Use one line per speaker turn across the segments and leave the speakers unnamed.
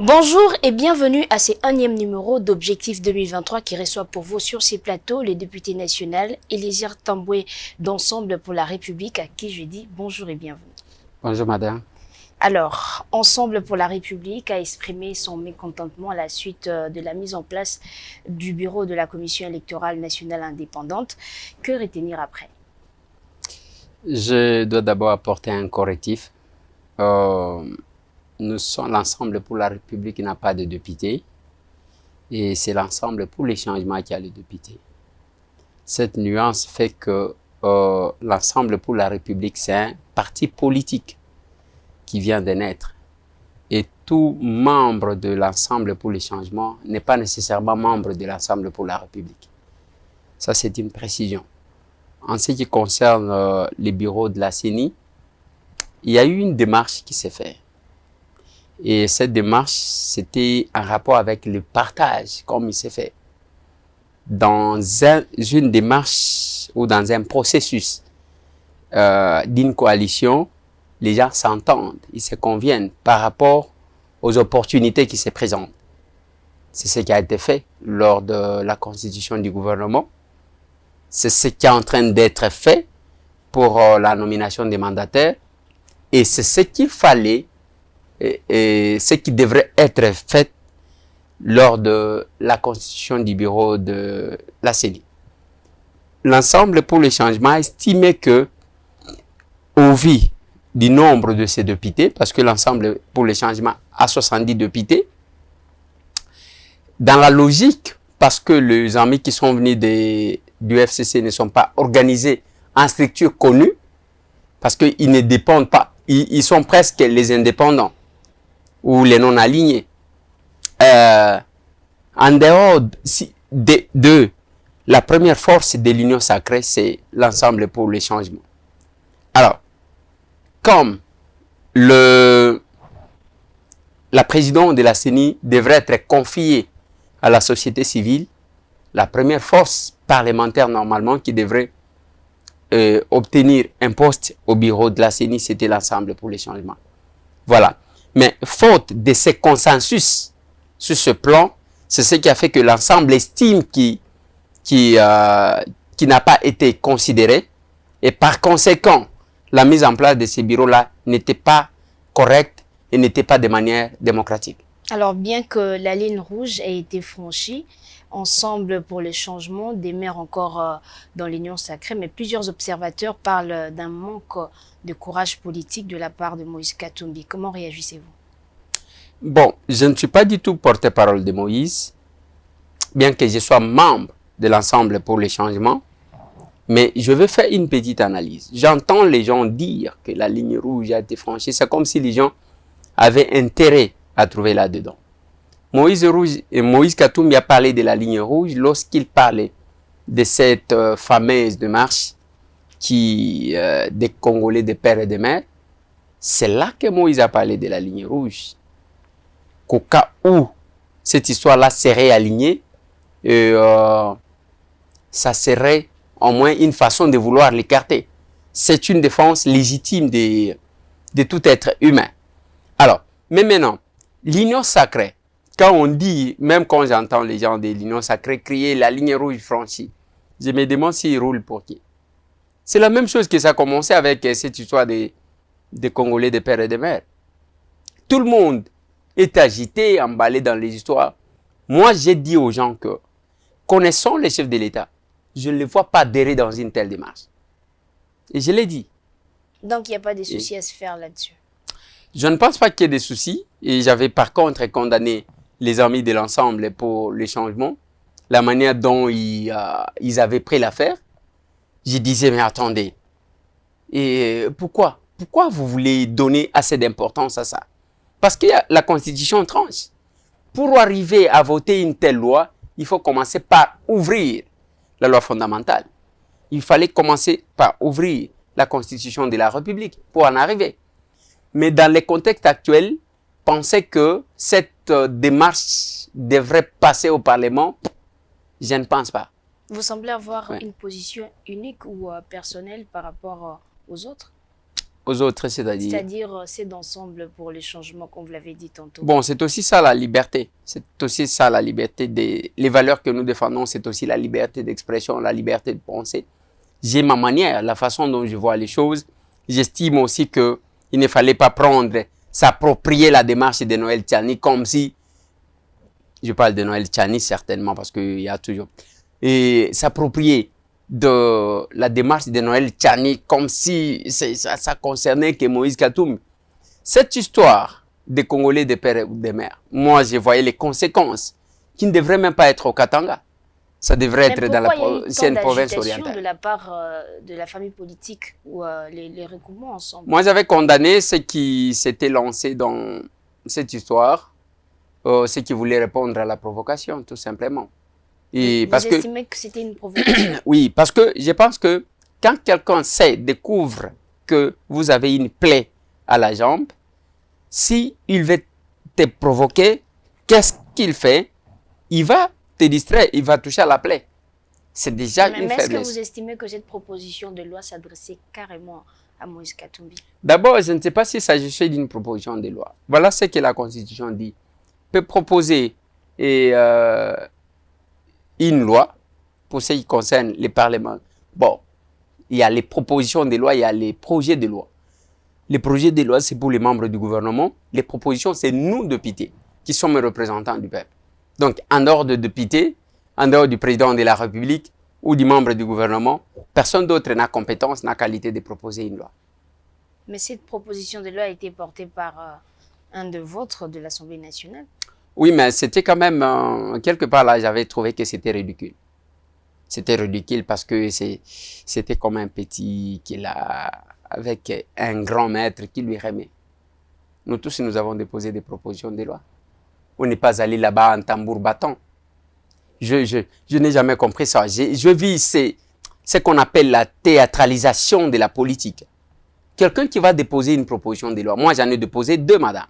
Bonjour et bienvenue à ce 1e numéro d'Objectif 2023 qui reçoit pour vous sur ces plateaux les députés nationaux Elisir Tamboué d'Ensemble pour la République à qui je dis bonjour et bienvenue.
Bonjour madame.
Alors, Ensemble pour la République a exprimé son mécontentement à la suite de la mise en place du bureau de la Commission électorale nationale indépendante. Que retenir après?
Je dois d'abord apporter un correctif. Nous sommes l'Ensemble pour la République qui n'a pas de député et c'est l'Ensemble pour les changements qui a le député. Cette nuance fait que l'Ensemble pour la République, c'est un parti politique qui vient de naître. Et tout membre de l'Ensemble pour les changements n'est pas nécessairement membre de l'Ensemble pour la République. Ça, c'est une précision. En ce qui concerne les bureaux de la CENI, il y a eu une démarche qui s'est faite. Et cette démarche, c'était en rapport avec le partage, comme il s'est fait. Dans une démarche ou dans un processus d'une coalition, les gens s'entendent, ils se conviennent par rapport aux opportunités qui se présentent. C'est ce qui a été fait lors de la constitution du gouvernement. C'est ce qui est en train d'être fait pour la nomination des mandataires. Et c'est ce qu'il fallait et ce qui devrait être fait lors de la constitution du bureau de la CENI. L'Ensemble pour le changement estimait que, au vu du nombre de ces députés, parce que l'Ensemble pour le changement a 70 députés, dans la logique, parce que les amis qui sont venus du FCC ne sont pas organisés en structure connue, parce qu'ils ne dépendent pas, ils sont presque les indépendants ou les non-alignés. En dehors de la première force de l'Union sacrée, c'est l'Ensemble pour le changement. Alors, comme la présidence de la CENI devrait être confiée à la société civile, la première force parlementaire normalement qui devrait obtenir un poste au bureau de la CENI, c'était l'Ensemble pour le changement. Voilà. Mais faute de ce consensus sur ce plan, c'est ce qui a fait que l'ensemble estime qui n'a pas été considéré et par conséquent, la mise en place de ces bureaux-là n'était pas correcte et n'était pas de manière démocratique.
Alors, bien que la ligne rouge ait été franchie, Ensemble pour le changement demeure encore dans l'Union sacrée, mais plusieurs observateurs parlent d'un manque de courage politique de la part de Moïse Katumbi. Comment réagissez-vous?
Bon, je ne suis pas du tout porte-parole de Moïse, bien que je sois membre de l'Ensemble pour le changement, mais je veux faire une petite analyse. J'entends les gens dire que la ligne rouge a été franchie, c'est comme si les gens avaient intérêt à trouver là-dedans. Moïse Katumbi a parlé de la ligne rouge lorsqu'il parlait de cette fameuse démarche des Congolais de père et de mère. C'est là que Moïse a parlé de la ligne rouge. Qu'au cas où cette histoire-là serait alignée, ça serait au moins une façon de vouloir l'écarter. C'est une défense légitime de tout être humain. Alors, mais maintenant, l'union sacrée, quand on dit, même quand j'entends les gens de l'union sacrée crier la ligne rouge franchie, je me demande s'ils roulent pour qui. C'est la même chose que ça a commencé avec cette histoire des Congolais de père et de mère. Tout le monde est agité, emballé dans les histoires. Moi, j'ai dit aux gens que, connaissant les chefs de l'État, je ne les vois pas adhérer dans une telle démarche. Et je l'ai dit.
Donc, il n'y a pas de souci à se faire là-dessus.
Je ne pense pas qu'il y ait des soucis. Et j'avais par contre condamné les amis de l'Ensemble pour le changement, la manière dont ils avaient pris l'affaire. Je disais, mais attendez, et pourquoi vous voulez donner assez d'importance à ça? Parce que la Constitution tranche. Pour arriver à voter une telle loi, il faut commencer par ouvrir la loi fondamentale. Il fallait commencer par ouvrir la Constitution de la République pour en arriver. Mais dans le contexte actuel, penser que cette démarche devrait passer au Parlement, je ne pense pas.
Vous semblez avoir une position unique ou personnelle par rapport aux autres?
Aux autres, c'est-à-dire?
C'est-à-dire, c'est d'ensemble pour les changements, comme vous l'avez dit tantôt.
Bon, c'est aussi ça la liberté. C'est aussi ça la liberté. Les valeurs que nous défendons, c'est aussi la liberté d'expression, la liberté de penser. J'ai ma manière, la façon dont je vois les choses. J'estime aussi qu'il ne fallait pas prendre, s'approprier la démarche de Noël Tchani comme si, je parle de Noël Tchani certainement parce qu'il y a toujours, et s'approprier de la démarche de Noël Tchani comme si ça concernait que Moïse Katumbi. Cette histoire des Congolais de père et de mère, moi je voyais les conséquences qui ne devraient même pas être au Katanga. Ça devrait être dans l'ancienne province orientale.
De la part de la famille politique ou les recoupements ensemble.
Moi, j'avais condamné ceux qui s'étaient lancés dans cette histoire, ceux qui voulaient répondre à la provocation, tout simplement.
Et vous estimez que c'était une provocation?
Oui, parce que je pense que quand quelqu'un découvre que vous avez une plaie à la jambe, si il veut te provoquer, qu'est-ce qu'il fait? Il va te distraire, il va toucher à la plaie. C'est déjà une faiblesse.
Mais est-ce que vous estimez que cette proposition de loi s'adressait carrément à Moïse Katumbi?
D'abord, je ne sais pas s'il s'agissait d'une proposition de loi. Voilà ce que la Constitution dit. Peut proposer une loi pour ce qui concerne les parlements. Bon, il y a les propositions de loi, il y a les projets de loi. Les projets de loi, c'est pour les membres du gouvernement. Les propositions, c'est nous, députés, qui sommes représentants du peuple. Donc, en dehors de députés, en dehors du président de la République ou du membre du gouvernement, personne d'autre n'a compétence, n'a qualité de proposer une loi.
Mais cette proposition de loi a été portée par un de vôtres de l'Assemblée nationale.
Oui, mais c'était quand même, quelque part là, j'avais trouvé que c'était ridicule. C'était ridicule parce que c'était comme un petit qu'il a avec un grand maître qui lui remet. Nous tous, nous avons déposé des propositions de loi. On n'est pas allé là-bas en tambour battant. Je n'ai jamais compris ça. Je vis ce qu'on appelle la théâtralisation de la politique. Quelqu'un qui va déposer une proposition de loi. Moi, j'en ai déposé 2, madame.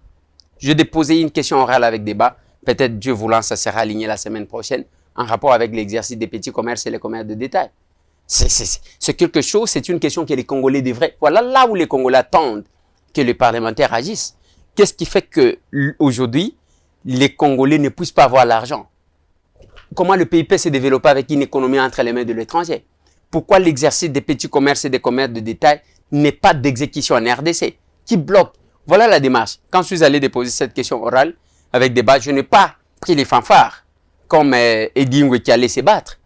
Je déposé une question orale avec débat. Peut-être, Dieu voulant, ça sera aligné la semaine prochaine en rapport avec l'exercice des petits commerces et les commerces de détail. C'est quelque chose, c'est une question que les Congolais devraient... Voilà là où les Congolais attendent que les parlementaires agissent. Qu'est-ce qui fait qu'aujourd'hui, les Congolais ne puissent pas avoir l'argent? Comment le pays peut se développer avec une économie entre les mains de l'étranger? Pourquoi l'exercice des petits commerces et des commerces de détail n'est pas d'exécution en RDC? Qui bloque? Voilà la démarche. Quand je suis allé déposer cette question orale avec débat, je n'ai pas pris les fanfares comme Edingwe qui allait se battre.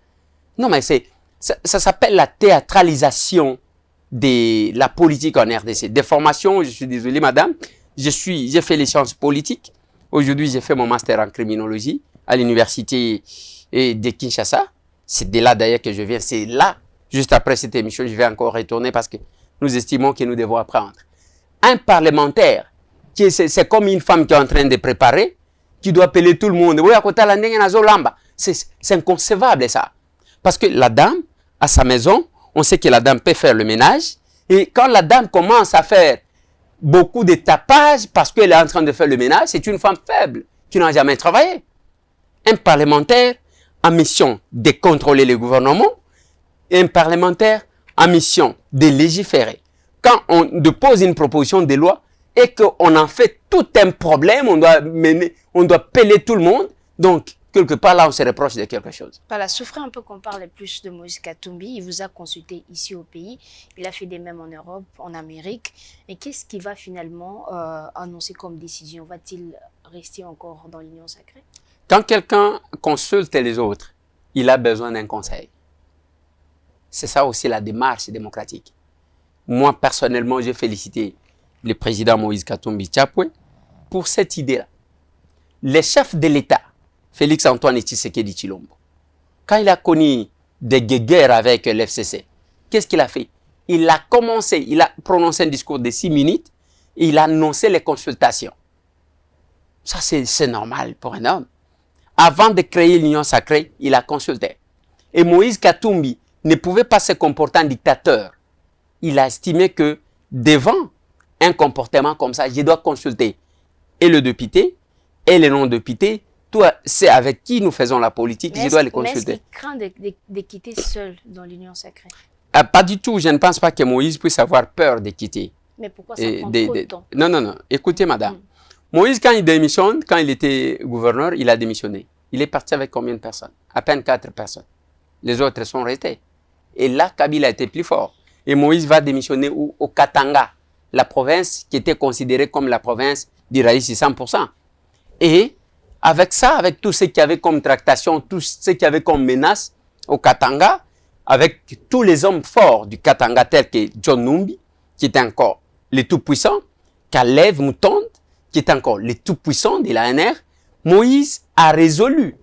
Non, mais ça s'appelle la théâtralisation de la politique en RDC. Des formations, je suis désolé madame, j'ai fait les sciences politiques. Aujourd'hui, j'ai fait mon master en criminologie à l'université de Kinshasa. C'est de là d'ailleurs que je viens. C'est là, juste après cette émission, je vais encore retourner parce que nous estimons que nous devons apprendre. Un parlementaire, c'est comme une femme qui est en train de préparer, qui doit appeler tout le monde. Oui, à côté de la c'est inconcevable ça. Parce que la dame, à sa maison, on sait que la dame peut faire le ménage. Et quand la dame commence à faire beaucoup de tapage parce qu'elle est en train de faire le ménage, c'est une femme faible qui n'a jamais travaillé. Un parlementaire en mission de contrôler le gouvernement et un parlementaire en mission de légiférer. Quand on dépose une proposition de loi et qu'on en fait tout un problème, on doit peler tout le monde, donc quelque part là on se reproche de quelque chose.
Voilà, souffrez un peu qu'on parle plus de Moïse Katumbi. Il vous a consulté ici au pays, il a fait des mêmes en Europe, en Amérique. Et qu'est-ce qu'il va finalement annoncer comme décision? Va-t-il rester encore dans l'union sacrée?
Quand quelqu'un consulte les autres, il a besoin d'un conseil. C'est ça aussi la démarche démocratique. Moi, personnellement, j'ai félicité le président Moïse Katumbi Tchapwe pour cette idée-là. Les chefs de l'État, Félix-Antoine Tshisekedi Tshilombo, quand il a connu des guerres avec l'FCC, qu'est-ce qu'il a fait? Il a prononcé un discours de 6 minutes et il a annoncé les consultations. Ça, c'est normal pour un homme. Avant de créer l'union sacrée, il a consulté. Et Moïse Katumbi ne pouvait pas se comporter en dictateur. Il a estimé que devant un comportement comme ça, je dois consulter et le député et les non-députés. Toi, c'est avec qui nous faisons la politique, je dois les consulter.
Mais est-ce qu'il craint de quitter seul dans l'union sacrée?
Pas du tout. Je ne pense pas que Moïse puisse avoir peur de quitter.
Mais pourquoi ça prend trop de temps?
Non, non, non. Écoutez, madame. Moïse, quand il démissionne, quand il était gouverneur, il a démissionné. Il est parti avec combien de personnes? À peine 4 personnes. Les autres sont restés. Et là, Kabila était plus fort. Et Moïse va démissionner où? Au Katanga, la province qui était considérée comme la province d'Iraïs 100%. Et avec ça, avec tout ce qu'il y avait comme tractation, tout ce qu'il y avait comme menace au Katanga, avec tous les hommes forts du Katanga tels que John Numbi, qui était encore le tout-puissant, Caleb Moutonde, qui est encore le tout-puissant de l'ANR, Moïse a résolu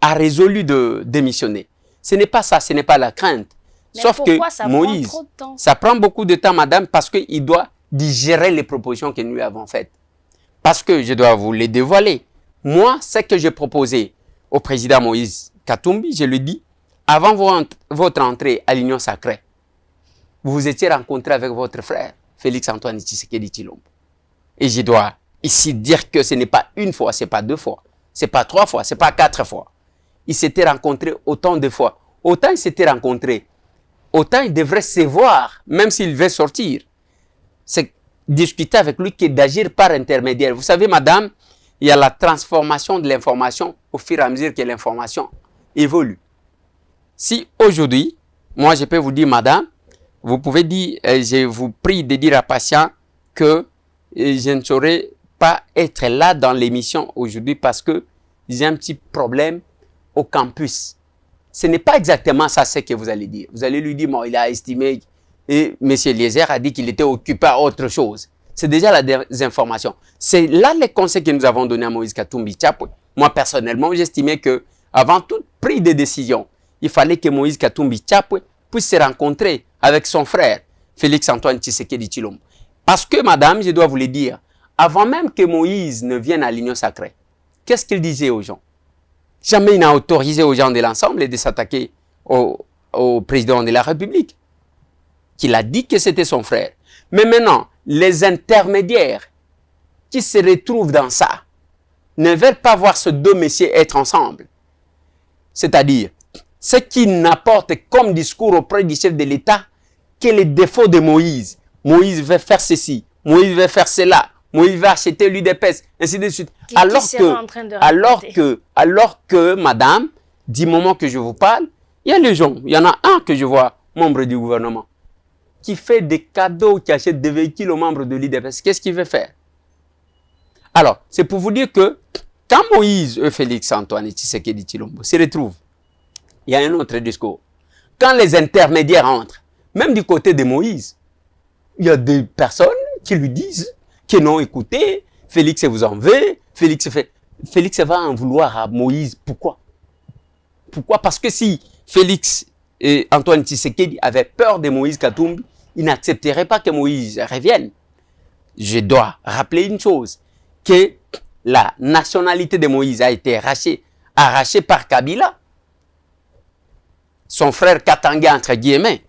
de démissionner. Ce n'est pas ça, ce n'est pas la crainte.
Mais
sauf que
ça
Moïse,
prend trop de temps?
Ça prend beaucoup de temps, madame, parce qu'il doit digérer les propositions que nous lui avons faites. Parce que je dois vous les dévoiler. Moi, ce que j'ai proposé au président Moïse Katumbi, je lui dis, avant votre entrée à l'Union sacrée, vous vous étiez rencontré avec votre frère, Félix-Antoine Tshisekedi Tshilombo. Et je dois ici dire que ce n'est pas une fois, ce n'est pas 2 fois, ce n'est pas 3 fois, ce n'est pas 4 fois. Ils s'étaient rencontrés autant de fois. Autant ils s'étaient rencontrés, autant ils devraient se voir, même s'ils devaient sortir. C'est discuter avec lui que d'agir par intermédiaire. Vous savez, madame, il y a la transformation de l'information au fur et à mesure que l'information évolue. Si aujourd'hui, moi je peux vous dire, madame, vous pouvez dire, je vous prie de dire à patient que je ne saurais pas être là dans l'émission aujourd'hui parce que j'ai un petit problème au campus. Ce n'est pas exactement ça ce que vous allez dire. Vous allez lui dire, bon, il a estimé, et M. Eliezer a dit qu'il était occupé à autre chose. C'est déjà la désinformation. C'est là les conseils que nous avons donnés à Moïse Katumbi Tshapwe. Moi, personnellement, j'estimais que avant toute prise de décision, il fallait que Moïse Katumbi Tshapwe puisse se rencontrer avec son frère, Félix-Antoine Tshisekedi Tshilombo. Parce que, madame, je dois vous le dire, avant même que Moïse ne vienne à l'Union sacrée, qu'est-ce qu'il disait aux gens? Jamais il n'a autorisé aux gens de l'ensemble de s'attaquer au président de la République, qu'il a dit que c'était son frère. Mais maintenant, les intermédiaires qui se retrouvent dans ça ne veulent pas voir ces 2 messieurs être ensemble. C'est-à-dire, ce qui n'apporte comme discours auprès du chef de l'État que les défauts de Moïse. Moïse veut faire ceci, Moïse veut faire cela, Moïse va acheter l'UDPS, ainsi de suite. Alors que, madame, du moment que je vous parle, il y a les gens, il y en a un que je vois, membre du gouvernement, qui fait des cadeaux, qui achète des véhicules aux membres de l'UDPS. Qu'est-ce qu'il veut faire? Alors, c'est pour vous dire que quand Moïse, Félix-Antoine Tshisekedi Tshilombo se retrouvent, il y a un autre discours. Quand les intermédiaires entrent, même du côté de Moïse, il y a des personnes qui lui disent que non, écoutez, Félix vous en veut, Félix va en vouloir à Moïse. Pourquoi? Pourquoi? Parce que si Félix et Antoine Tshisekedi avaient peur de Moïse Katumbi, ils n'accepteraient pas que Moïse revienne. Je dois rappeler une chose, que la nationalité de Moïse a été arrachée par Kabila, son frère Katanga entre guillemets.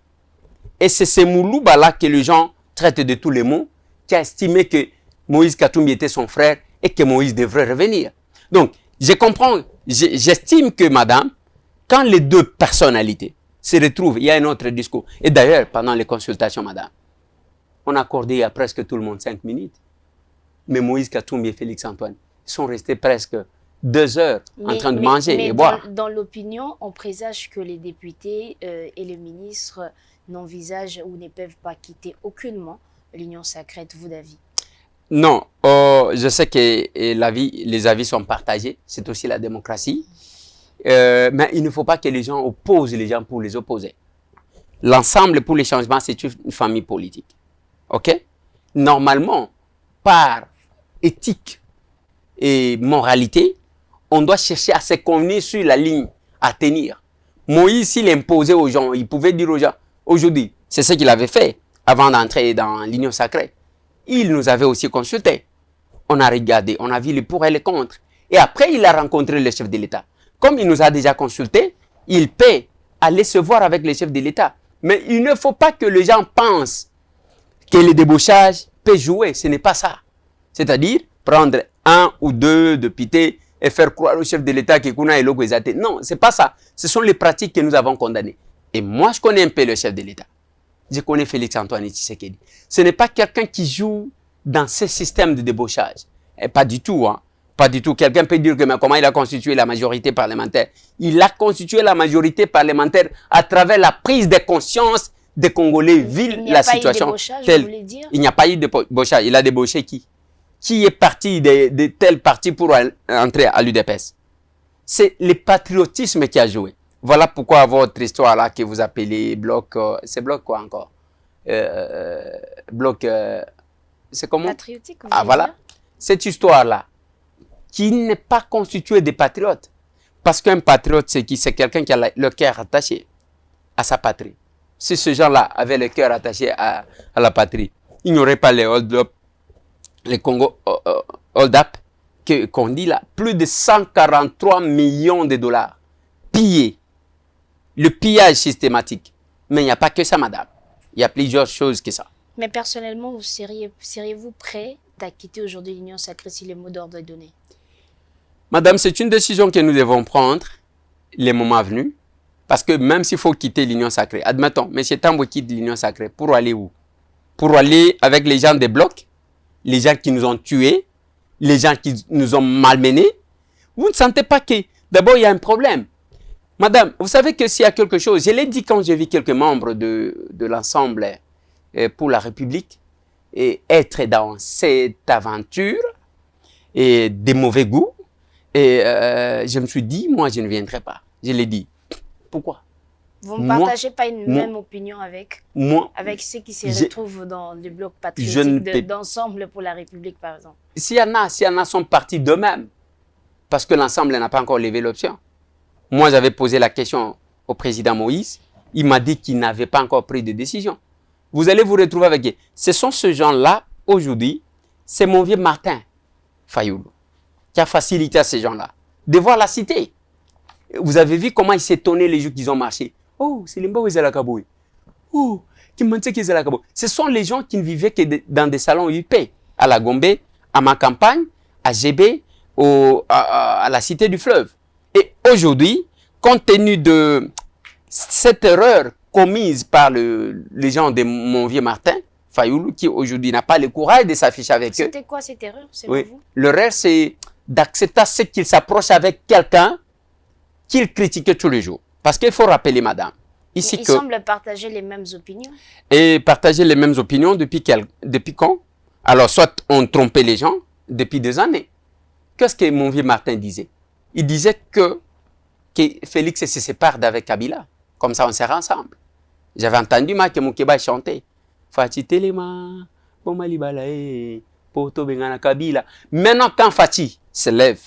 Et c'est ce Moulouba-là que les gens traitent de tous les mots, qui a estimé que Moïse Katumbi était son frère et que Moïse devrait revenir. Donc, je comprends, j'estime que, madame, quand les 2 personnalités se retrouvent, il y a un autre discours. Et d'ailleurs, pendant les consultations, madame, on a accordé à presque tout le monde 5 minutes. Mais Moïse Katumbi et Félix-Antoine sont restés presque 2 heures en train de manger et boire.
Dans l'opinion, on présage que les députés et les ministres n'envisagent ou ne peuvent pas quitter aucunement l'Union sacrée. Vous d'avis?
Non, je sais que les avis sont partagés, c'est aussi la démocratie. Mais il ne faut pas que les gens opposent les gens pour les opposer. L'ensemble pour les changements, c'est une famille politique. OK? Normalement, par éthique et moralité, on doit chercher à se convenir sur la ligne à tenir. Moïse, s'il imposait aux gens, il pouvait dire aux gens, aujourd'hui, c'est ce qu'il avait fait avant d'entrer dans l'Union sacrée. Il nous avait aussi consulté. On a regardé, on a vu les pour et les contre. Et après, il a rencontré le chef de l'État. Comme il nous a déjà consulté, il peut aller se voir avec le chef de l'État. Mais il ne faut pas que les gens pensent que le débauchage peut jouer. Ce n'est pas ça. C'est-à-dire prendre 1 ou 2 députés et faire croire au chef de l'État que Kuna est l'Okwezate. Non, ce n'est pas ça. Ce sont les pratiques que nous avons condamnées. Et moi, je connais un peu le chef de l'État. Je connais Félix-Antoine Tshisekedi. Ce n'est pas quelqu'un qui joue dans ce système de débauchage. Et pas du tout, hein. Pas du tout. Quelqu'un peut dire que mais comment il a constitué la majorité parlementaire? Il a constitué la majorité parlementaire à travers la prise de conscience des Congolais vivent la situation telle. Il n'y a pas eu de débauchage. Il a débauché qui? Qui est parti de tel parti pour entrer à l'UDPS? C'est le patriotisme qui a joué. Voilà pourquoi votre histoire là que vous appelez bloc, c'est bloc quoi encore? Bloc, c'est comment?
Patriotique.
Ah voilà. Dire? Cette histoire là, qui n'est pas constituée de patriotes. Parce qu'un patriote, c'est qui? C'est quelqu'un qui a le cœur attaché à sa patrie. Si ces gens-là avaient le cœur attaché à la patrie, il n'y aurait pas les hold-up, les Congo hold-up qu'on dit là. Plus de 143 millions de dollars pillés. Le pillage systématique. Mais il n'y a pas que ça, madame. Il y a plusieurs choses que ça.
Mais personnellement, seriez-vous prêt à quitter aujourd'hui l'Union sacrée si les mots d'ordre est donné?
Madame, c'est une décision que nous devons prendre les moments venus. Parce que même s'il faut quitter l'Union sacrée, admettons, M. Tambou quitte l'Union sacrée, pour aller où? Pour aller avec les gens des blocs, les gens qui nous ont tués, les gens qui nous ont malmenés. Vous ne sentez pas que, d'abord, il y a un problème. Madame, vous savez que s'il y a quelque chose, je l'ai dit quand j'ai vu quelques membres de l'Ensemble pour la République et être dans cette aventure et des mauvais goûts, et je me suis dit, moi, je ne viendrai pas. Je l'ai dit. Pourquoi?
Vous ne partagez pas une même opinion avec ceux qui se retrouvent dans le bloc patriotique d'Ensemble pour la République, par exemple?
S'il y en a sont partis d'eux-mêmes, parce que l'Ensemble n'a pas encore levé l'option. Moi, j'avais posé la question au président Moïse. Il m'a dit qu'il n'avait pas encore pris de décision. Vous allez vous retrouver avec eux. Ce sont ces gens-là, aujourd'hui, c'est mon vieux Martin Fayoulou qui a facilité à ces gens-là de voir la cité. Vous avez vu comment ils s'étonnaient les jours qu'ils ont marché. Oh, c'est les Mbawezalakaboui. Oh, ce sont les gens qui ne vivaient que dans des salons UP, à la Gombe, à ma campagne, à GB, à la cité du fleuve. Et aujourd'hui, compte tenu de cette erreur commise par les gens de mon vieux Martin Fayoulou, qui aujourd'hui n'a pas le courage de s'afficher avec eux.
C'était quoi cette erreur, selon vous?
L'erreur, c'est d'accepter ce qu'il s'approche avec quelqu'un qu'il critiquait tous les jours. Parce qu'il faut rappeler, madame, ici
il semble partager les mêmes opinions.
Et partager les mêmes opinions depuis quand? Alors, soit on trompait les gens depuis des années. Qu'est-ce que mon vieux Martin disait? Il disait que Félix se sépare d'avec Kabila. Comme ça, on sera ensemble. J'avais entendu Mike Moukeba chanter. Fati Telema, Bomalibalae, Poto Bengana Kabila. Maintenant, quand Fati se lève,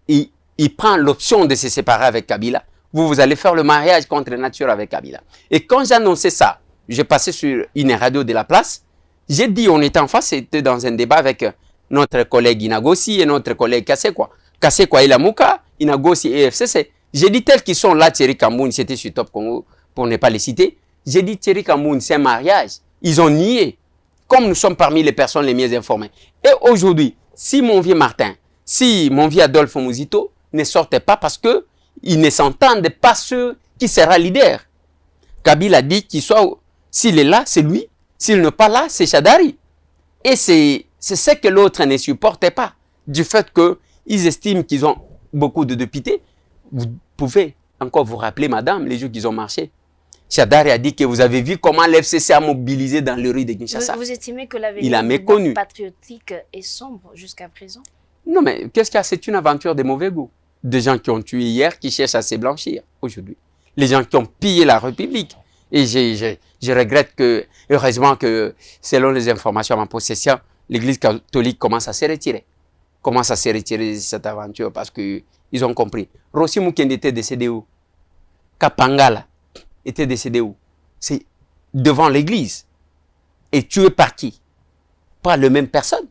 il prend l'option de se séparer avec Kabila. Vous allez faire le mariage contre nature avec Kabila. Et quand j'ai annoncé ça, j'ai passé sur une radio de la place. J'ai dit, on était en face, c'était dans un débat avec notre collègue Inagosi et notre collègue Kassekwa. Kassekwa et Lamouka, Inagosi et FCC. J'ai dit, tels qu'ils sont là, Thierry Kamboun, c'était sur Top Congo, pour ne pas les citer. J'ai dit, Thierry Kamboun, c'est un mariage. Ils ont nié, comme nous sommes parmi les personnes les mieux informées. Et aujourd'hui, si mon vieux Martin, si mon vieux Adolphe Mouzito ne sortait pas parce que ils ne s'entendent pas sur qui sera leader. Kabila dit qu'il soit, s'il est là, c'est lui. S'il n'est pas là, c'est Chadari. Et c'est ce que l'autre ne supportait pas. Du fait qu'ils estiment qu'ils ont beaucoup de députés. Vous pouvez encore vous rappeler, madame, les jours qu'ils ont marché. Chadari a dit que vous avez vu comment l'FCC a mobilisé dans le rue de Kinshasa.
Vous estimez que l'avenir du patriotique est sombre jusqu'à présent? Non,
mais qu'est-ce qu'il y a? C'est une aventure de mauvais goût. Des gens qui ont tué hier, qui cherchent à se blanchir aujourd'hui. Les gens qui ont pillé la République. Et je regrette que, heureusement que, selon les informations à ma possession, l'Église catholique commence à se retirer. Commence à se retirer de cette aventure parce qu'ils ont compris. Rossi Moukende était décédé où? Kapangala était décédé où? C'est devant l'Église. Et tué par qui? Pas les mêmes personnes.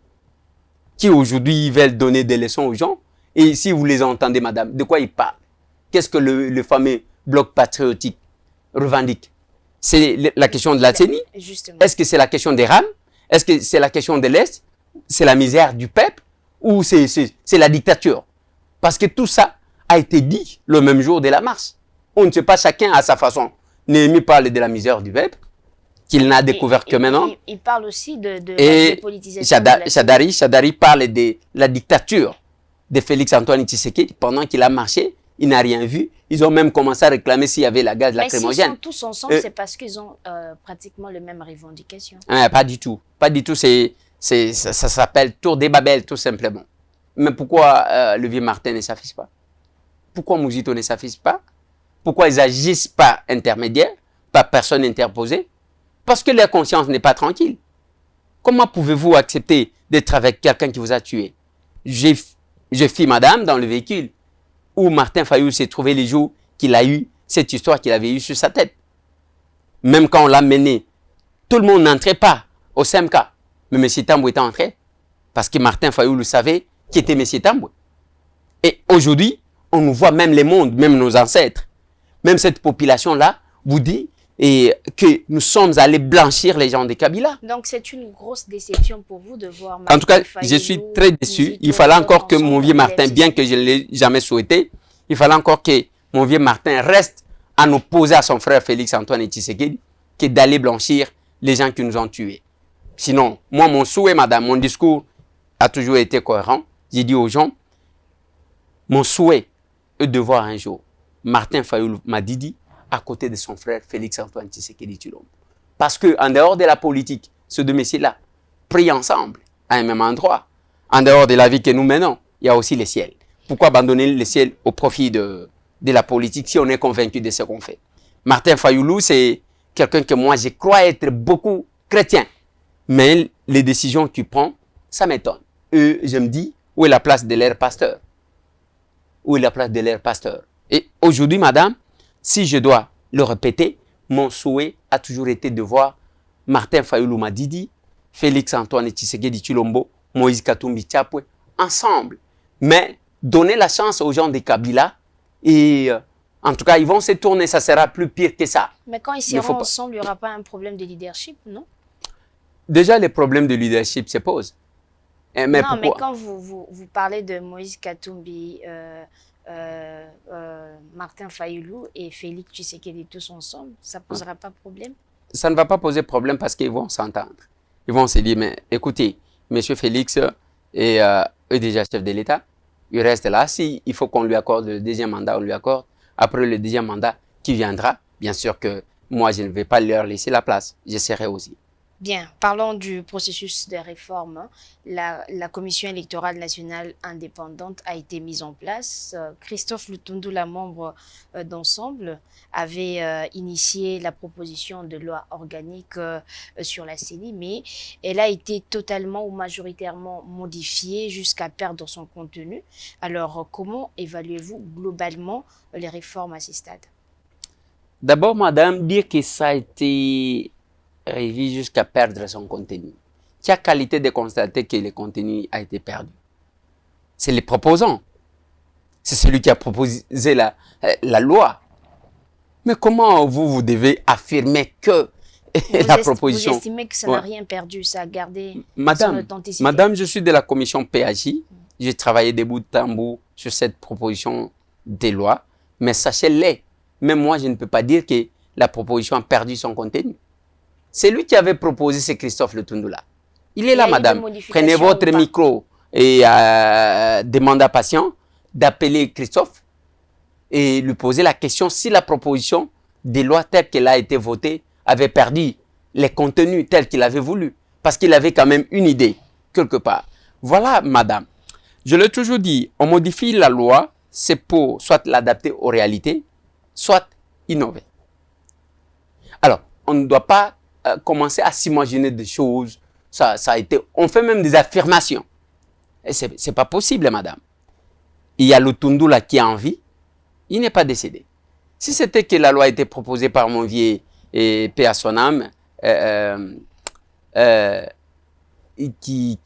Qui aujourd'hui veulent donner des leçons aux gens. Et si vous les entendez, madame, de quoi ils parlent? Qu'est-ce que le fameux bloc patriotique revendique? C'est la question de la CENI? Est-ce que c'est la question des rames? Est-ce que c'est la question de l'Est? C'est la misère du peuple? Ou c'est la dictature? Parce que tout ça a été dit le même jour de la marche. On ne sait pas, chacun à sa façon. Néhémie parle de la misère du peuple. qu'il n'a découvert que maintenant.
Il parle aussi de la
Et
dépolitisation de la
Shadari parle de la dictature de Félix-Antoine Tshisekedi. Pendant qu'il a marché, il n'a rien vu. Ils ont même commencé à réclamer s'il y avait la gaz lacrymogène.
Mais s'ils sont tous ensemble, c'est parce qu'ils ont pratiquement les mêmes revendications.
Pas du tout. Pas du tout. Ça s'appelle Tour des Babel, tout simplement. Mais pourquoi le vieux Martin ne s'affiche pas? Pourquoi Mouzito ne s'affiche pas? Pourquoi ils n'agissent pas intermédiaires, pas personne interposée? Parce que leur conscience n'est pas tranquille. Comment pouvez-vous accepter d'être avec quelqu'un qui vous a tué? J'ai fait madame dans le véhicule où Martin Fayulu s'est trouvé les jours qu'il a eu cette histoire qu'il avait eue sur sa tête. Même quand on l'a mené, tout le monde n'entrait pas au CMK. Mais M. Tambou était entré parce que Martin Fayulu savait qui était M. Tambou. Et aujourd'hui, on nous voit, même les mondes, même nos ancêtres, même cette population-là vous dit que nous sommes allés blanchir les gens de Kabila.
Donc c'est une grosse déception pour vous de voir
Martin. En tout cas, je suis très déçu. Il fallait encore que mon vieux Martin, bien que je ne l'ai jamais souhaité, il fallait encore que mon vieux Martin reste à opposer à son frère Félix-Antoine Tshisekedi que d'aller blanchir les gens qui nous ont tués. Sinon, moi, mon souhait, madame, mon discours a toujours été cohérent. J'ai dit aux gens, mon souhait est de voir un jour Martin Fayulu Madidi à côté de son frère Félix-Antoine Tshisekedi Tshilombo. Parce qu'en dehors de la politique, ces deux messieurs-là, pris ensemble à un même endroit, en dehors de la vie que nous menons, il y a aussi le ciel. Pourquoi abandonner le ciel au profit de la politique si on est convaincu de ce qu'on fait? Martin Fayulu, c'est quelqu'un que moi, je crois être beaucoup chrétien. Mais les décisions qu'il prend, ça m'étonne. Et je me dis, où est la place de leur pasteur? Où est la place de leur pasteur? Et aujourd'hui, madame, si je dois le répéter, mon souhait a toujours été de voir Martin Fayulu Madidi, Félix-Antoine Tshisekedi Tshilombo, Moïse Katumbi Tchapwe, ensemble. Mais donner la chance aux gens de Kabila et en tout cas, ils vont se tourner, ça sera plus pire que ça.
Mais quand ils seront ensemble, il n'y aura pas un problème de leadership, non?
Déjà, les problèmes de leadership se posent.
Mais non, mais quand vous parlez de Moïse Katumbi, Martin Fayulu et Félix Tshisekedi tous ensemble, ça ne posera pas de problème?
Ça ne va pas poser problème parce qu'ils vont s'entendre. Ils vont se dire, mais écoutez, M. Félix est déjà chef de l'État. Il reste là. S'il faut qu'on lui accorde le deuxième mandat, on lui accorde. Après le deuxième mandat qui viendra, bien sûr que moi, je ne vais pas leur laisser la place. Je serai aussi.
Bien, parlons du processus de réforme. La Commission électorale nationale indépendante a été mise en place. Christophe Lutundula, membre d'Ensemble, avait initié la proposition de loi organique sur la CENI, mais elle a été totalement ou majoritairement modifiée jusqu'à perdre son contenu. Alors, comment évaluez-vous globalement les réformes à ce stade?
D'abord, madame, dire que ça a été révisé jusqu'à perdre son contenu. Quelle qualité de constater que le contenu a été perdu? C'est les proposants. C'est celui qui a proposé la loi. Mais comment vous devez affirmer que la proposition...
Vous estimez que ça n'a rien perdu, ça a gardé
madame,
son authenticité?
Madame, je suis de la commission PAJ. J'ai travaillé de bout en bout sur cette proposition de loi. Mais sachez-le, même moi, je ne peux pas dire que la proposition a perdu son contenu. C'est lui qui avait proposé, c'est Christophe Lutundula. Il est là, madame. Prenez votre micro et demandez à patient d'appeler Christophe et lui poser la question si la proposition des lois telle qu'elle a été votée avait perdu les contenus tels qu'il avait voulu. Parce qu'il avait quand même une idée, quelque part. Voilà, madame. Je l'ai toujours dit, on modifie la loi, c'est pour soit l'adapter aux réalités, soit innover. Alors, on ne doit pas commencer à s'imaginer des choses. Ça a été, on fait même des affirmations. Et c'est pas possible, madame. Il y a Lutundula qui a envie. Il n'est pas décédé. Si c'était que la loi a été proposée par mon vieux et paix à son âme, qui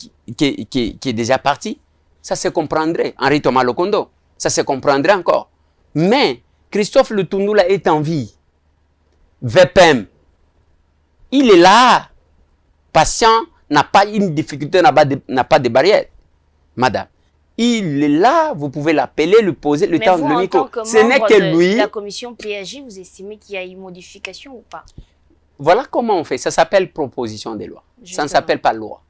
est déjà parti, ça se comprendrait. Henri Thomas Lokondo, ça se comprendrait encore. Mais Christophe Lutundula est en vie. VPM, il est là. Patient n'a pas une difficulté, n'a pas de barrière. Madame, il est là, vous pouvez l'appeler, lui poser le temps de le micro.
Ce n'est que lui. La commission PAJ, vous estimez qu'il y a une modification ou pas?
voilà comment on fait. Ça s'appelle proposition de loi.
Justement.
Ça ne s'appelle pas loi.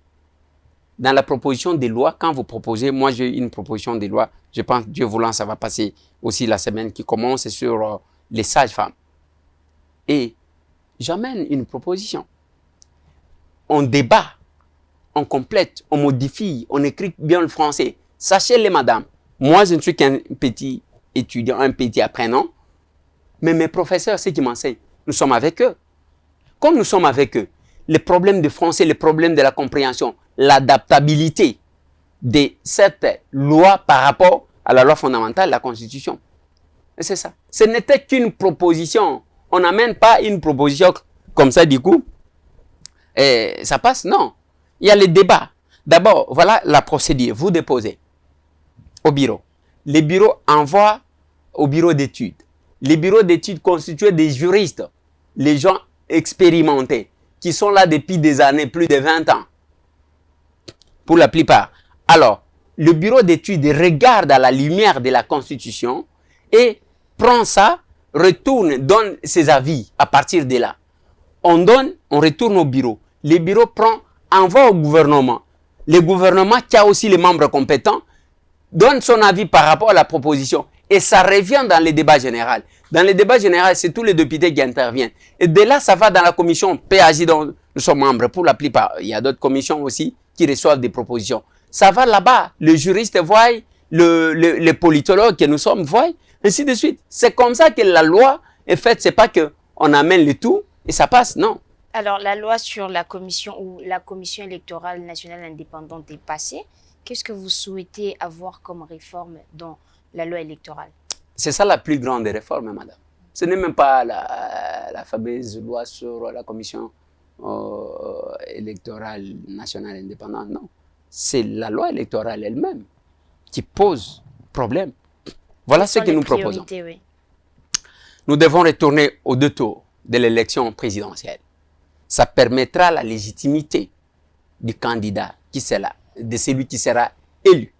Dans la proposition de loi, quand vous proposez, moi j'ai une proposition de loi, je pense, Dieu voulant, ça va passer aussi la semaine qui commence sur les sages-femmes. Et j'amène une proposition. On débat, on complète, on modifie, on écrit bien le français. Sachez-les, madame, moi je ne suis qu'un petit étudiant, un petit apprenant, mais mes professeurs, ceux qui m'enseignent, nous sommes avec eux. Comme nous sommes avec eux, les problèmes de français, les problèmes de la compréhension, l'adaptabilité de cette loi par rapport à la loi fondamentale, la Constitution. Et c'est ça. Ce n'était qu'une proposition. On n'amène pas une proposition comme ça, du coup, et ça passe. Non. Il y a les débats. D'abord, voilà la procédure. Vous déposez au bureau. Les bureaux envoient au bureau d'études. Les bureaux d'études constitués des juristes, les gens expérimentés, qui sont là depuis des années, plus de 20 ans. Pour la plupart. Alors, le bureau d'études regarde à la lumière de la Constitution et prend ça, retourne, donne ses avis à partir de là. On retourne au bureau. Le bureau envoie au gouvernement. Le gouvernement, qui a aussi les membres compétents, donne son avis par rapport à la proposition. Et ça revient dans le débat général. Dans le débat général, c'est tous les députés qui interviennent. Et de là, ça va dans la commission PAJ dont nous sommes membres pour la plupart. Il y a d'autres commissions aussi qui reçoivent des propositions. Ça va là-bas. Les juristes voient, les politologues que nous sommes voient, ainsi de suite. C'est comme ça que la loi est faite. C'est pas qu'on amène le tout et ça passe, non.
Alors, la loi sur la commission ou la commission électorale nationale indépendante est passée. Qu'est-ce que vous souhaitez avoir comme réforme dans la loi électorale?
C'est ça la plus grande réforme, madame. Ce n'est même pas la fameuse loi sur la commission électorale nationale indépendante, non. C'est la loi électorale elle-même qui pose problème. Voilà ce que nous proposons.
Oui.
Nous devons retourner aux 2 tours de l'élection présidentielle. Ça permettra la légitimité du candidat qui sera, de celui qui sera élu.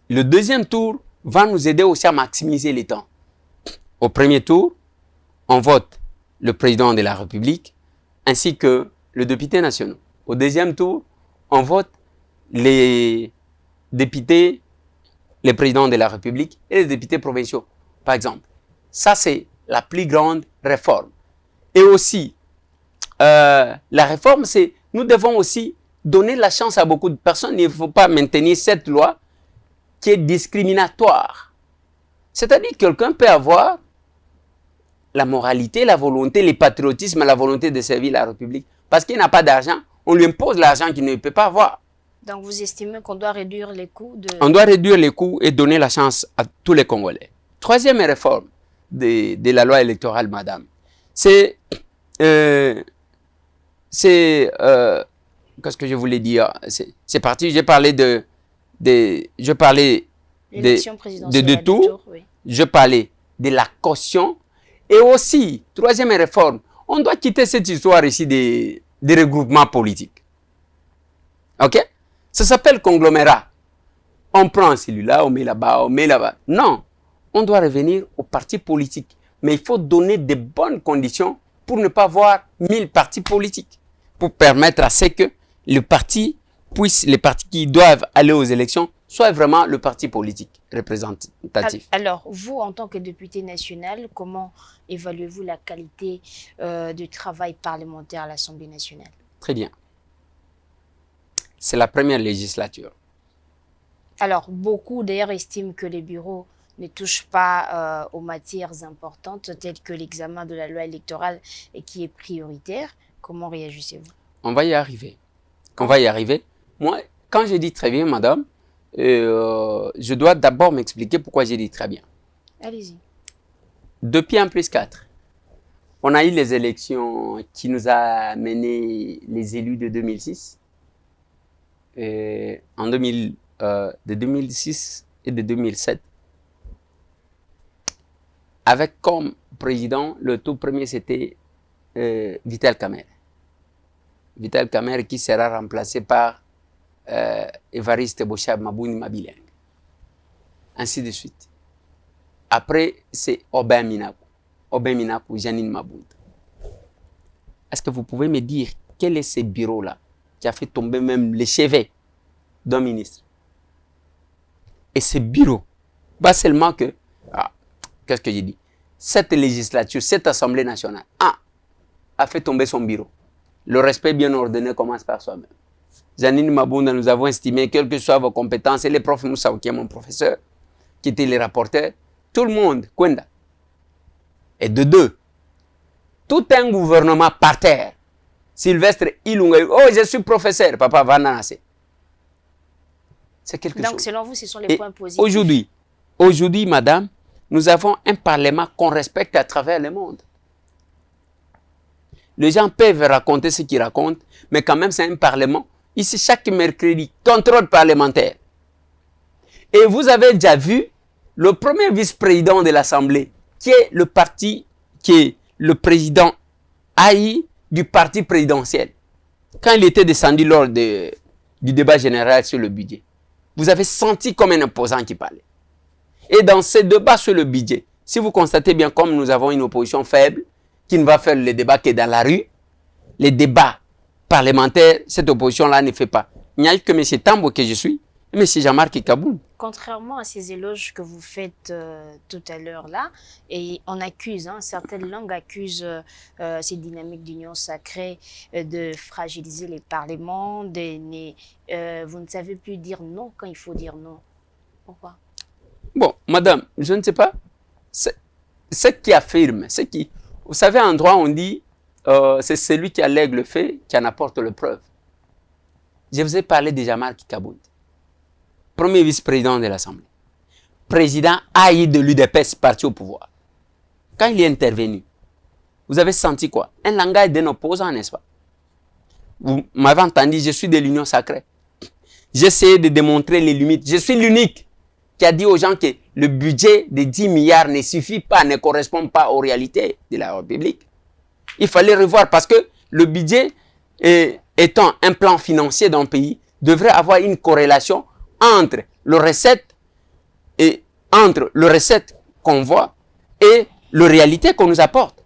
Le 2e tour va nous aider aussi à maximiser les temps. Au 1er tour, on vote le président de la République ainsi que le député national. Au 2e tour, on vote les députés, les présidents de la République et les députés provinciaux, par exemple. Ça, c'est la plus grande réforme. Et aussi, la réforme, c'est nous devons aussi donner la chance à beaucoup de personnes. Il ne faut pas maintenir cette loi qui est discriminatoire. C'est-à-dire que quelqu'un peut avoir la moralité, la volonté, le patriotisme, la volonté de servir la République. Parce qu'il n'a pas d'argent, on lui impose l'argent qu'il ne peut pas avoir.
Donc vous estimez qu'on doit réduire les coûts de...
On doit réduire les coûts et donner la chance à tous les Congolais. 3e réforme de la loi électorale, madame, c'est... qu'est-ce que je voulais dire? C'est parti, j'ai parlé de tout, oui. Je parlais de la caution et aussi, 3e réforme, on doit quitter cette histoire ici des regroupements politiques. Ok? Ça s'appelle conglomérat. On prend celui-là, on met là-bas, on met là-bas. Non, on doit revenir aux partis politiques. Mais il faut donner de bonnes conditions pour ne pas avoir 1000 partis politiques. Pour permettre à ce que les partis qui doivent aller aux élections soient vraiment le parti politique représentatif.
Alors, vous, en tant que député national, comment évaluez-vous la qualité du travail parlementaire à l'Assemblée nationale?
Très bien. C'est la première législature.
Alors, beaucoup d'ailleurs estiment que les bureaux ne touchent pas aux matières importantes telles que l'examen de la loi électorale et qui est prioritaire. Comment réagissez-vous?
On va y arriver. On va y arriver. Moi, quand je dis très bien, madame, je dois d'abord m'expliquer pourquoi j'ai dit très bien.
Allez-y.
Depuis 1+4, on a eu les élections qui nous a mené les élus de 2006. Et de 2006 et de 2007. Avec comme président, le tout premier, c'était Vital Kamerhe. Vital Kamerhe qui sera remplacé par Évariste Bochab Mabouni Mabileng. Ainsi de suite. Après, c'est Aubin Minakou. Aubin Minakou, Janine Mabunda. Est-ce que vous pouvez me dire quel est ce bureau-là qui a fait tomber même les chevet d'un ministre? Et ce bureau, pas seulement que, qu'est-ce que j'ai dit? Cette législature, cette Assemblée nationale, a fait tomber son bureau. Le respect bien ordonné commence par soi-même. Janine Mabunda, nous avons estimé, quelles que soient vos compétences, et les profs Moussa, qui est mon professeur, qui était les rapporteurs, tout le monde, Kwenda. Et de deux, tout un gouvernement par terre, Sylvestre Ilunga, oh, je suis professeur, papa Vananase. C'est quelque chose.
Donc, selon vous, ce sont les points positifs.
Aujourd'hui, madame, nous avons un parlement qu'on respecte à travers le monde. Les gens peuvent raconter ce qu'ils racontent, mais quand même, c'est un parlement. Ici, chaque mercredi, contrôle parlementaire. Et vous avez déjà vu le premier vice-président de l'Assemblée, qui est le parti, qui est le président haï du parti présidentiel. Quand il était descendu lors du débat général sur le budget, vous avez senti comme un opposant qui parlait. Et dans ce débat sur le budget, si vous constatez bien comme nous avons une opposition faible, qui ne va faire les débats que dans la rue, les débats parlementaires, cette opposition-là ne fait pas. Il n'y a que M. Tambo que je suis, et M. Jean-Marc Kaboul.
Contrairement à ces éloges que vous faites tout à l'heure là, et on accuse, certaines langues accusent ces dynamiques d'union sacrée de fragiliser les parlements, vous ne savez plus dire non quand il faut dire non. Pourquoi?
Bon, madame, je ne sais pas. Ce qui affirme, vous savez, en droit, on dit, c'est celui qui allègue le fait qui en apporte le preuve. Je vous ai parlé de Jean-Marc Kaboul, premier vice-président de l'Assemblée, président haï de l'UDPS, parti au pouvoir. Quand il est intervenu, vous avez senti quoi? Un langage d'un opposant, n'est-ce pas? Vous m'avez entendu, je suis de l'union sacrée. J'essaie de démontrer les limites. Je suis l'unique qui a dit aux gens que le budget de 10 milliards ne suffit pas, ne correspond pas aux réalités de la République. Il fallait revoir parce que le budget, étant un plan financier d'un pays, devrait avoir une corrélation entre le recette qu'on voit et la réalité qu'on nous apporte.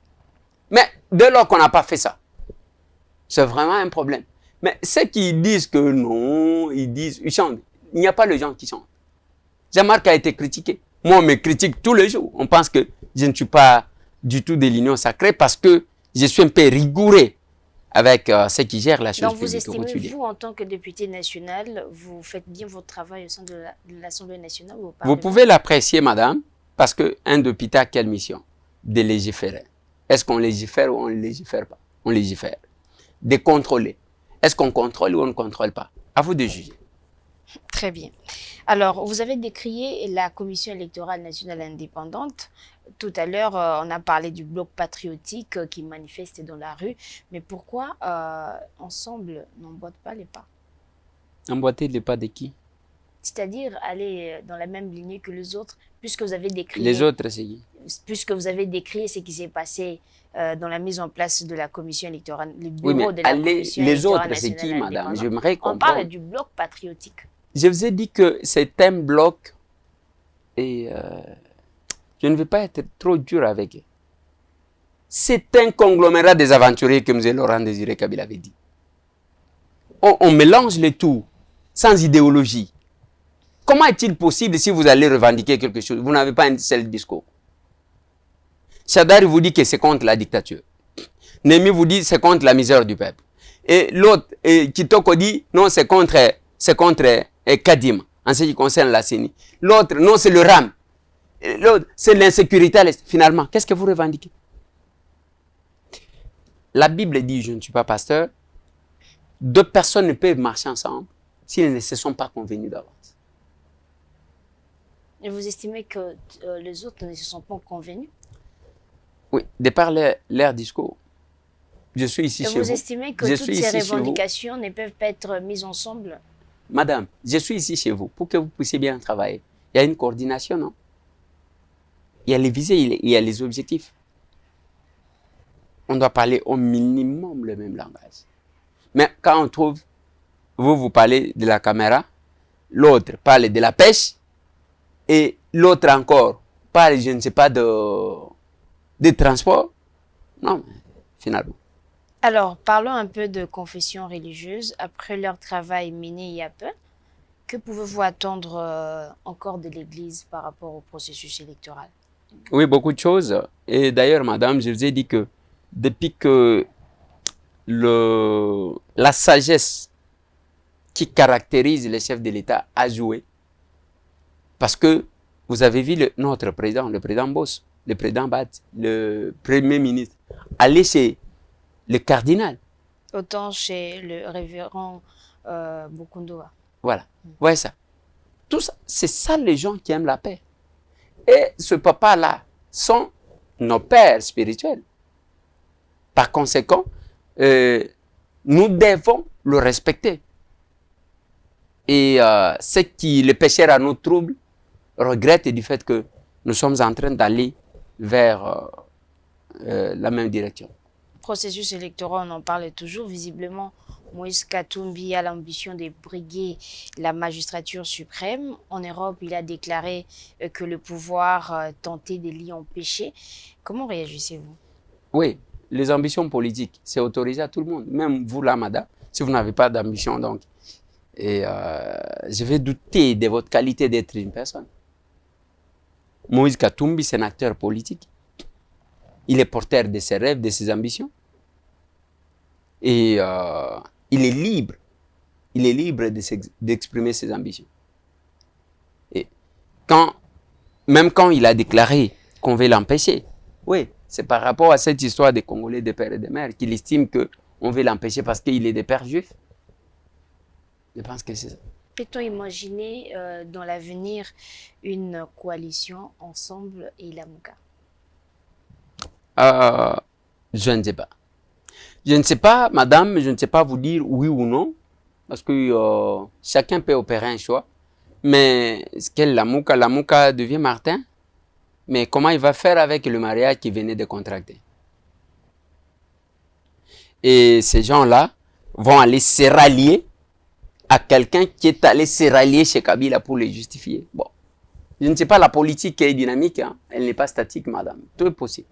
Mais dès lors qu'on n'a pas fait ça, c'est vraiment un problème. Mais ceux qui disent que non, ils chantent. Il n'y a pas les gens qui chantent. Jean-Marc a été critiqué. Moi, on me critique tous les jours. On pense que je ne suis pas du tout de l'union sacrée parce que je suis un peu rigoureux avec ceux qui gèrent la chose publique.
Donc, vous estimez, vous, en tant que député national, vous faites bien votre travail au sein de l'Assemblée nationale ou au Parlement?
Vous pouvez l'apprécier, madame, parce qu'un député a quelle mission? De légiférer. Est-ce qu'on légifère ou on ne légifère pas? On légifère. De contrôler. Est-ce qu'on contrôle ou on ne contrôle pas? À vous de juger.
Très bien. Alors, vous avez décrié la Commission électorale nationale indépendante. Tout à l'heure, on a parlé du bloc patriotique qui manifeste dans la rue. Mais pourquoi Ensemble n'emboîte pas les pas?
Emboîter les pas de qui?
C'est-à-dire aller dans la même lignée que les autres, puisque vous avez décrit...
Les autres, c'est qui?
Puisque vous avez décrit ce qui s'est passé dans la mise en place de la commission électorale, le bureau
oui, mais
de la commission
les
électorale
autres, c'est qui, madame?
indépendante.
J'aimerais comprendre.
On parle du bloc patriotique.
Je vous ai dit que c'est un bloc et je ne vais pas être trop dur avec eux. C'est un conglomérat des aventuriers, comme M. Laurent Désiré Kabila avait dit. On mélange les tout, sans idéologie. Comment est-il possible si vous allez revendiquer quelque chose? Vous n'avez pas un seul discours. Chadari vous dit que c'est contre la dictature. Némi vous dit que c'est contre la misère du peuple. Et l'autre, Kitoko dit non, c'est contre Kadim, en ce qui concerne la CENI. L'autre, non, c'est le RAM. L'autre, c'est l'insécurité. Finalement, qu'est-ce que vous revendiquez? La Bible dit, je ne suis pas pasteur, deux personnes ne peuvent marcher ensemble s'ils ne se sont pas convenus d'avance.
Et vous estimez que les autres ne se sont pas convenus?
Oui, de par leur discours. Je suis ici chez vous.
Vous estimez que toutes ces revendications ne peuvent pas être mises ensemble?
Madame, je suis ici chez vous pour que vous puissiez bien travailler. Il y a une coordination, non? Il y a les visées, il y a les objectifs. On doit parler au minimum le même langage. Mais quand on trouve, vous parlez de la caméra, l'autre parle de la pêche, et l'autre encore parle, je ne sais pas, de transport. Non, finalement.
Alors, parlons un peu de confession religieuse. Après leur travail mené il y a peu, que pouvez-vous attendre encore de l'Église par rapport au processus électoral?
Oui, beaucoup de choses. Et d'ailleurs, madame, je vous ai dit que depuis que la sagesse qui caractérise les chefs de l'État a joué, parce que vous avez vu notre président, le président Boss, le président Bat, le premier ministre, aller chez le cardinal.
Autant chez le révérend Bukundoa.
Voilà, voyez ça. Tout ça, c'est ça les gens qui aiment la paix. Et ce papa-là sont nos pères spirituels. Par conséquent, nous devons le respecter. Et ce qui le pécheur à nous trouble regrette du fait que nous sommes en train d'aller vers la même direction.
Processus électoral, on en parle toujours. Visiblement, Moïse Katumbi a l'ambition de briguer la magistrature suprême. En Europe, il a déclaré que le pouvoir tentait de l'y empêcher. Comment réagissez-vous?
Oui, les ambitions politiques, c'est autorisé à tout le monde. Même vous là, madame, si vous n'avez pas d'ambition, donc, je vais douter de votre qualité d'être une personne. Moïse Katumbi, c'est un acteur politique. Il est porteur de ses rêves, de ses ambitions. Et il est libre. Il est libre d'exprimer ses ambitions. Et même quand il a déclaré qu'on veut l'empêcher, oui, c'est par rapport à cette histoire des Congolais, des pères et des mères, qu'il estime qu'on veut l'empêcher parce qu'il est des pères juifs. Je pense que c'est ça.
Peut-on imaginer dans l'avenir une coalition ensemble et Lamuka?
Je ne sais pas. Je ne sais pas, madame, je ne sais pas vous dire oui ou non, parce que chacun peut opérer un choix. Mais est-ce que Lamuka devient Martin? Mais comment il va faire avec le mariage qu'il venait de contracter? Et ces gens-là vont aller se rallier à quelqu'un qui est allé se rallier chez Kabila pour les justifier. Bon, je ne sais pas, la politique est dynamique, hein? Elle n'est pas statique, madame. Tout est possible.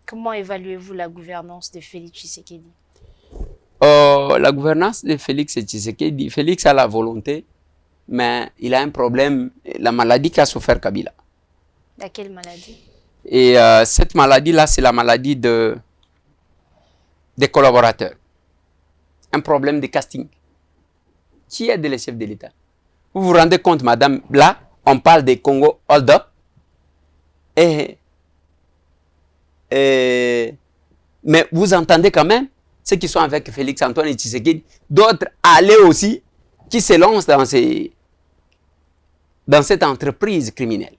Comment évaluez-vous la gouvernance de Félix Tshisekedi?
La gouvernance de Félix Tshisekedi, Félix a la volonté, mais il a un problème, la maladie qu'a souffert Kabila.
Laquelle maladie?
Et cette maladie-là, c'est la maladie des collaborateurs. Un problème de casting. Qui aide les chefs de l'État? Vous vous rendez compte, madame, là, on parle des Congo hold up. Mais vous entendez quand même ceux qui sont avec Félix Antoine et Tshisekedi, d'autres aller aussi, qui se lancent dans cette entreprise criminelle.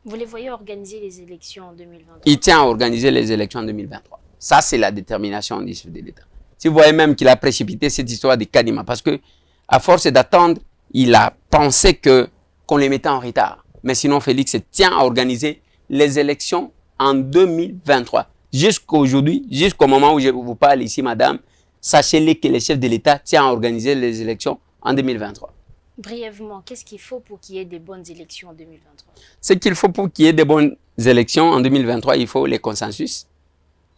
Vous les voyez organiser les élections en 2023?
Il tient à organiser les élections en 2023. Ça, c'est la détermination du chef de l'État. Si vous voyez même qu'il a précipité cette histoire de Kadima, parce que à force d'attendre, il a pensé qu'on les mettait en retard. Mais sinon, Félix tient à organiser les élections en 2023. Jusqu'aujourd'hui, jusqu'au moment où je vous parle ici, madame, sachez-le que le chef de l'État tient à organiser les élections en 2023.
Brièvement, qu'est-ce qu'il faut pour qu'il y ait des bonnes élections en 2023?
Ce qu'il faut pour qu'il y ait des bonnes élections en 2023, il faut les consensus,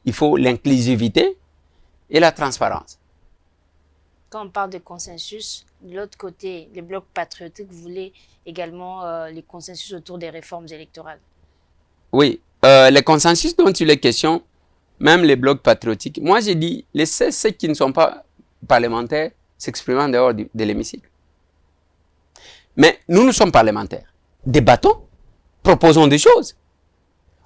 il faut l'inclusivité et la transparence.
Quand on parle de consensus, de l'autre côté, les blocs patriotiques voulaient également les consensus autour des réformes électorales.
Oui, les consensus dont il est question, même les blocs patriotiques, moi j'ai dit, laissez ceux qui ne sont pas parlementaires s'exprimer en dehors de l'hémicycle. Mais nous sommes parlementaires. Débattons, proposons des choses.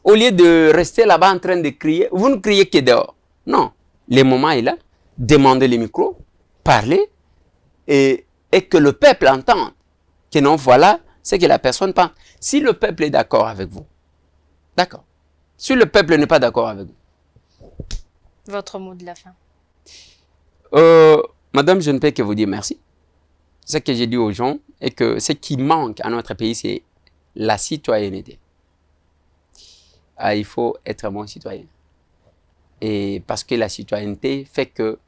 Au lieu de rester là-bas en train de crier, vous ne criez que dehors. Non, le moment est là, demandez les micros, parlez, et que le peuple entende. Que non, voilà ce que la personne pense. Si le peuple est d'accord avec vous, d'accord. Si le peuple n'est pas d'accord avec vous.
Votre mot de la fin.
Madame, je ne peux que vous dire merci. Ce que j'ai dit aux gens est que ce qui manque à notre pays, c'est la citoyenneté. Il faut être un bon citoyen. Et parce que la citoyenneté fait que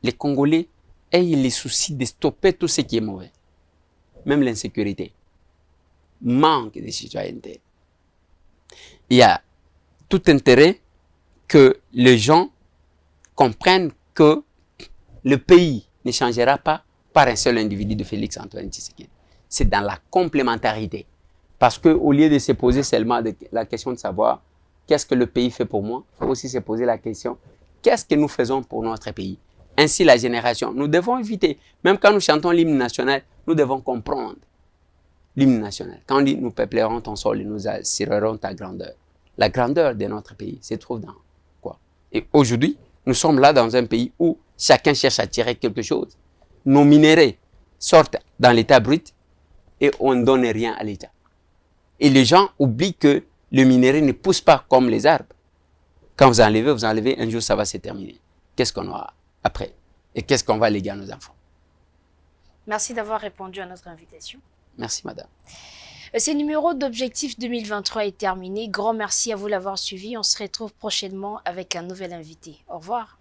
les Congolais aient les soucis de stopper tout ce qui est mauvais. Même l'insécurité. Manque de citoyenneté. Il y a tout intérêt que les gens comprennent que le pays ne changera pas par un seul individu de Félix Antoine Tshisekedi. C'est dans la complémentarité. Parce qu'au lieu de se poser seulement la question de savoir qu'est-ce que le pays fait pour moi, il faut aussi se poser la question qu'est-ce que nous faisons pour notre pays. Ainsi, la génération, nous devons éviter, même quand nous chantons l'hymne national, nous devons comprendre l'hymne national. Quand on dit nous peuplerons ton sol et nous assurerons ta grandeur. La grandeur de notre pays se trouve dans quoi? Et aujourd'hui, nous sommes là dans un pays où chacun cherche à tirer quelque chose. Nos minéraux sortent dans l'état brut et on ne donne rien à l'État. Et les gens oublient que le minerai ne pousse pas comme les arbres. Quand vous enlevez, un jour ça va se terminer. Qu'est-ce qu'on aura après? Et qu'est-ce qu'on va léguer à nos enfants?
Merci d'avoir répondu à notre invitation.
Merci, madame.
Ce numéro d'Objectif 2023 est terminé. Grand merci à vous d'avoir suivi. On se retrouve prochainement avec un nouvel invité. Au revoir.